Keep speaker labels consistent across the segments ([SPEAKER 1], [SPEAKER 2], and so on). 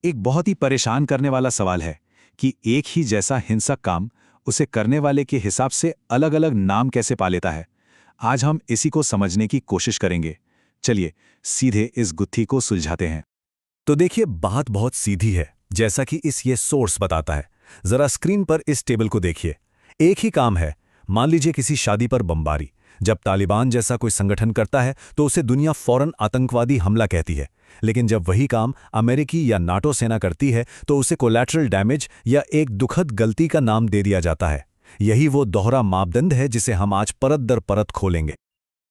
[SPEAKER 1] एक बहुत ही परेशान करने वाला सवाल है कि एक ही जैसा हिंसक काम उसे करने वाले के हिसाब से अलग-अलग नाम कैसे पा लेता है। आज हम इसी को समझने की कोशिश करेंगे। चलिए सीधे इस गुत्थी को सुलझाते हैं।
[SPEAKER 2] तो देखिए, बात बहुत सीधी है, जैसा कि ये सोर्स बताता है। जरा स्क्रीन पर इस टेबल को देखिए। एक ही काम है। मान लीजिए किसी शादी पर बमबारी। जब तालिबान जैसा कोई संगठन करता है तो उसे दुनिया फौरन आतंकवादी हमला कहती है। लेकिन जब वही काम अमेरिकी या नाटो सेना करती है तो उसे कोलैटरल डैमेज या एक दुखद गलती का नाम दे दिया जाता है। यही वो दोहरा मापदंड है जिसे हम आज परत दर परत खोलेंगे।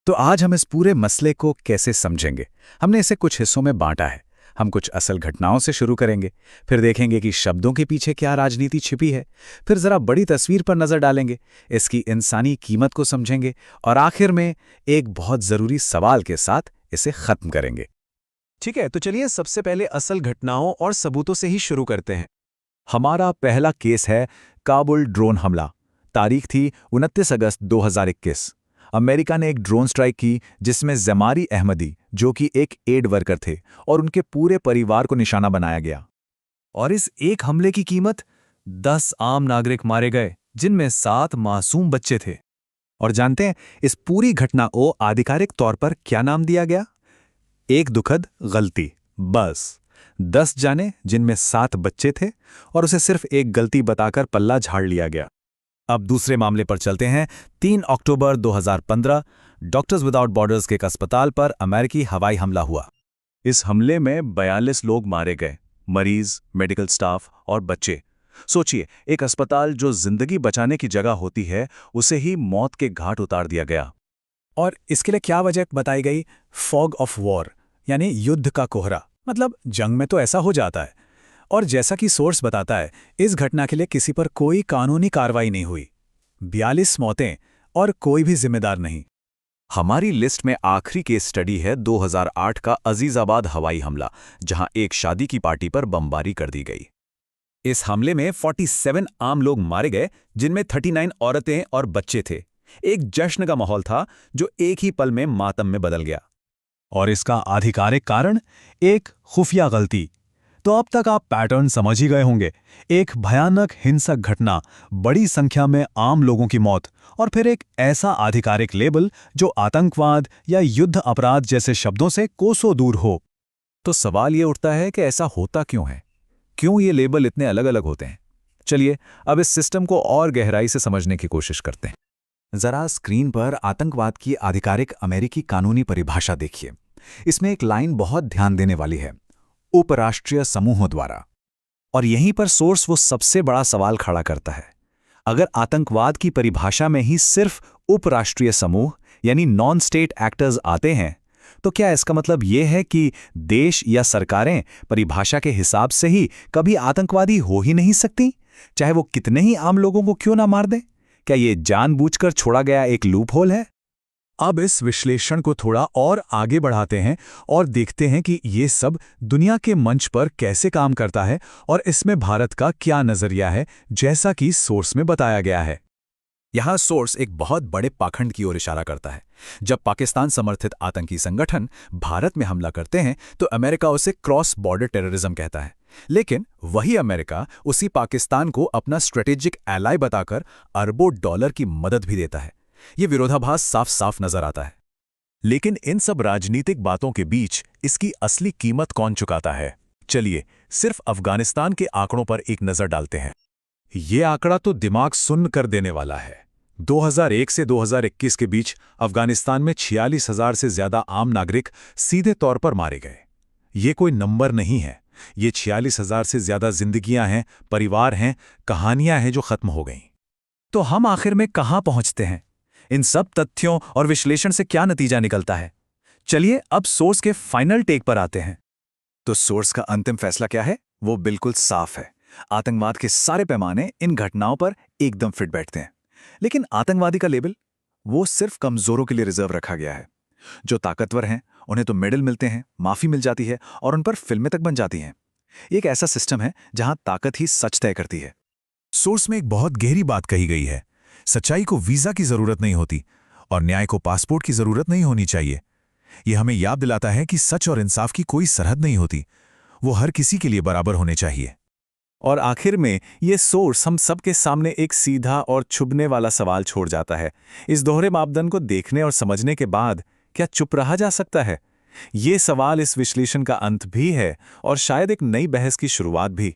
[SPEAKER 1] तो आज हम इस पूरे मसले को कैसे समझेंगे? हमने इसे कुछ हिस्सों में बांटा है। हम कुछ असल घटनाओं से शुरू करेंगे, फिर देखेंगे कि शब्दों के पीछे क्या राजनीति छिपी है, फिर जरा बड़ी तस्वीर पर नजर डालेंगे, इसकी इंसानी कीमत को समझेंगे और आखिर में एक बहुत जरूरी सवाल के साथ इसे खत्म करेंगे।
[SPEAKER 3] ठीक है, तो चलिए सबसे पहले असल घटनाओं और सबूतों से ही शुरू करते हैं।
[SPEAKER 1] हमारा पहला केस है काबुल ड्रोन हमला। तारीख थी 29 अगस्त 2021। अमेरिका ने एक ड्रोन स्ट्राइक की जिसमें जमारी अहमदी, जो कि एक एड वर्कर थे, और उनके पूरे परिवार को निशाना बनाया गया।
[SPEAKER 3] और इस एक हमले की कीमत 10 आम नागरिक मारे गए, जिनमें 7 मासूम बच्चे थे।
[SPEAKER 1] और जानते हैं इस पूरी घटना को आधिकारिक तौर पर क्या नाम दिया गया? एक दुखद गलती। बस 10 जाने जिनमें 7 बच्चे थे, और उसे सिर्फ एक गलती बताकर पल्ला झाड़ लिया गया।
[SPEAKER 2] अब दूसरे मामले पर चलते हैं। 3 अक्टूबर 2015 डॉक्टर्स विदाउट बॉर्डर्स के एक अस्पताल पर अमेरिकी हवाई हमला हुआ।
[SPEAKER 1] इस हमले में 42 लोग मारे गए, मरीज, मेडिकल स्टाफ और बच्चे। सोचिए, एक अस्पताल जो जिंदगी बचाने की जगह होती है, उसे ही मौत के घाट उतार दिया गया।
[SPEAKER 4] और इसके लिए क्या वजह बताई गई? फॉग ऑफ वॉर, यानी युद्ध का कोहरा। मतलब जंग में तो ऐसा हो जाता है। और जैसा कि सोर्स बताता है, इस घटना के लिए किसी पर कोई कानूनी कार्रवाई नहीं हुई। 42 मौतें और कोई भी जिम्मेदार नहीं।
[SPEAKER 2] हमारी लिस्ट में आखिरी केस स्टडी है 2008 का अजीजाबाद हवाई हमला, जहां एक शादी की पार्टी पर बमबारी कर दी गई। इस हमले में 47 आम लोग मारे गए, जिनमें 39 औरतें और बच्चे थे। एक जश्न का माहौल था जो एक ही पल में मातम में बदल गया।
[SPEAKER 4] और इसका आधिकारिक कारण एक खुफिया गलती। तो अब तक आप पैटर्न समझ ही गए होंगे। एक भयानक हिंसक घटना, बड़ी संख्या में आम लोगों की मौत, और फिर एक ऐसा आधिकारिक लेबल जो आतंकवाद या युद्ध अपराध जैसे शब्दों से कोसों दूर हो।
[SPEAKER 1] तो सवाल ये उठता है कि ऐसा होता क्यों है? क्यों ये लेबल इतने अलग अलग होते हैं? चलिए अब इस सिस्टम को और गहराई से समझने की कोशिश करते हैं। जरा स्क्रीन पर आतंकवाद की आधिकारिक अमेरिकी कानूनी परिभाषा देखिए। इसमें एक लाइन बहुत ध्यान देने वाली है, उपराष्ट्रीय समूहों द्वारा। और यहीं पर सोर्स वो सबसे बड़ा सवाल खड़ा करता है। अगर आतंकवाद की परिभाषा में ही सिर्फ उपराष्ट्रीय समूह यानी नॉन स्टेट एक्टर्स आते हैं, तो क्या इसका मतलब यह है कि देश या सरकारें परिभाषा के हिसाब से ही कभी आतंकवादी हो ही नहीं सकती, चाहे वो कितने ही आम लोगों को क्यों ना मार दें? क्या ये जानबूझकर छोड़ा गया एक लूप होल है?
[SPEAKER 4] अब इस विश्लेषण को थोड़ा और आगे बढ़ाते हैं और देखते हैं कि ये सब दुनिया के मंच पर कैसे काम करता है और इसमें भारत का क्या नजरिया है, जैसा कि सोर्स में बताया गया है।
[SPEAKER 2] यहां सोर्स एक बहुत बड़े पाखंड की ओर इशारा करता है। जब पाकिस्तान समर्थित आतंकी संगठन भारत में हमला करते हैं तो अमेरिका उसे क्रॉस बॉर्डर टेररिज्म कहता है। लेकिन वही अमेरिका उसी पाकिस्तान को अपना स्ट्रेटेजिक एलाय बताकर अरबों डॉलर की मदद भी देता है। ये विरोधाभास साफ साफ नजर आता है।
[SPEAKER 1] लेकिन इन सब राजनीतिक बातों के बीच इसकी असली कीमत कौन चुकाता है? चलिए सिर्फ अफगानिस्तान के आंकड़ों पर एक नजर डालते हैं। ये आंकड़ा तो दिमाग सुन्न कर देने वाला है। 2001 से 2021 के बीच अफगानिस्तान में 46,000 से ज्यादा आम नागरिक सीधे तौर पर मारे गए। ये कोई नंबर नहीं है, ये 46,000 से ज्यादा जिंदगियां हैं, परिवार हैं, कहानियां हैं जो खत्म हो गईं।
[SPEAKER 4] तो हम आखिर में कहां पहुंचते हैं? इन सब तथ्यों और विश्लेषण से क्या नतीजा निकलता है? चलिए अब सोर्स के फाइनल टेक पर आते हैं।
[SPEAKER 1] तो सोर्स का अंतिम फैसला क्या है? वो बिल्कुल साफ है। आतंकवाद के सारे पैमाने इन घटनाओं पर एकदम फिट बैठते हैं। लेकिन आतंकवादी का लेबल, वो सिर्फ कमजोरों के लिए रिजर्व रखा गया है। जो ताकतवर हैं उन्हें तो मेडल मिलते हैं, माफी मिल जाती है और उन पर फिल्में तक बन जाती हैं। एक ऐसा सिस्टम है जहां ताकत ही सच तय करती है। सोर्स में एक बहुत गहरी बात कही गई है। सच्चाई को वीजा की जरूरत नहीं होती और न्याय को पासपोर्ट की जरूरत नहीं होनी चाहिए। यह हमें याद दिलाता है कि सच और इंसाफ की कोई सरहद नहीं होती। वो हर किसी के लिए बराबर होने चाहिए। और आखिर में ये सोर्स हम सबके सामने एक सीधा और छुभने वाला सवाल छोड़ जाता है। इस दोहरे मापदंड को देखने और समझने के बाद क्या चुप रहा जा सकता है? ये सवाल इस विश्लेषण का अंत भी है और शायद एक नई बहस की शुरुआत भी।